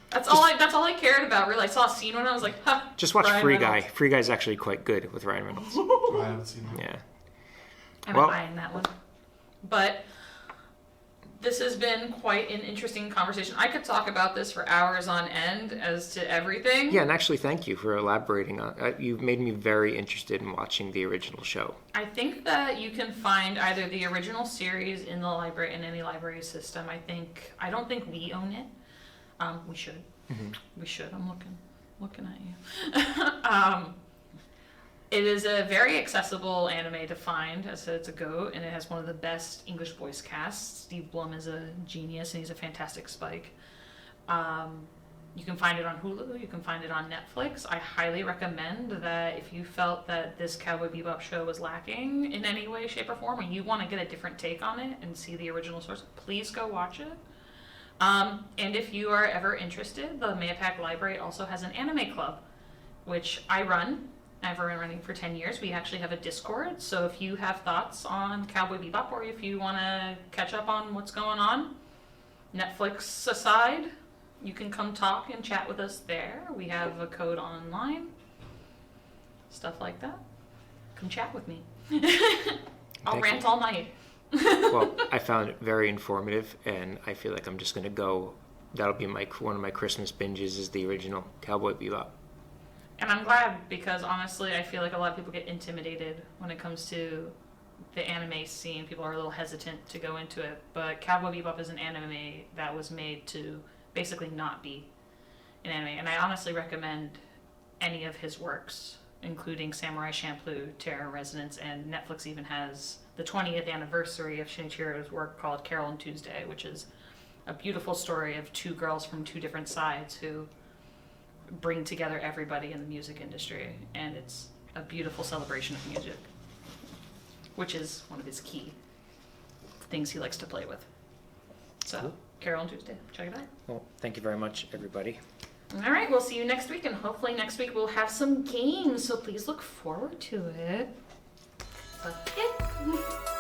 That's all I cared about. Really, I saw a scene when I was like, "Ha!" Just watch Ryan Free Reynolds. Guy. Free Guy's actually quite good with Ryan Reynolds. I haven't seen that. Yeah. I'm not buying that one. But this has been quite an interesting conversation. I could talk about this for hours on end as to everything. Yeah, and actually, thank you for elaborating on. You've made me very interested in watching the original show. I think that you can find either the original series in the library, in any library system. I don't think we own it. We should. We should. I'm looking at you. It is a very accessible anime to find. As I said, it's a GOAT, and it has one of the best English voice casts. Steve Blum is a genius, and he's a fantastic Spike. You can find it on Hulu. You can find it on Netflix. I highly recommend that if you felt that this Cowboy Bebop show was lacking in any way, shape, or form, or you want to get a different take on it and see the original source, please go watch it. And if you are ever interested, the Mayapack Library also has an anime club, which I run. I've been running for 10 years. We actually have a Discord, so if you have thoughts on Cowboy Bebop, or if you want to catch up on what's going on, Netflix aside, you can come talk and chat with us there. We have a code online, stuff like that. Come chat with me. I'll rant all night. Well, I found it very informative, and I feel like I'm just going to go. That'll be one of my Christmas binges is the original Cowboy Bebop. And I'm glad, because honestly, I feel like a lot of people get intimidated when it comes to the anime scene. People are a little hesitant to go into it, but Cowboy Bebop is an anime that was made to basically not be an anime. And I honestly recommend any of his works, including Samurai Champloo, Terror Resonance, and Netflix even has the 20th anniversary of Shinichiro's work called Carol and Tuesday, which is a beautiful story of two girls from two different sides who bring together everybody in the music industry, and it's a beautiful celebration of music, which is one of his key things he likes to play with. So, cool. Carol and Tuesday, check it out. Well, thank you very much, everybody. All right, we'll see you next week, and hopefully next week we'll have some games, so please look forward to it. Okay.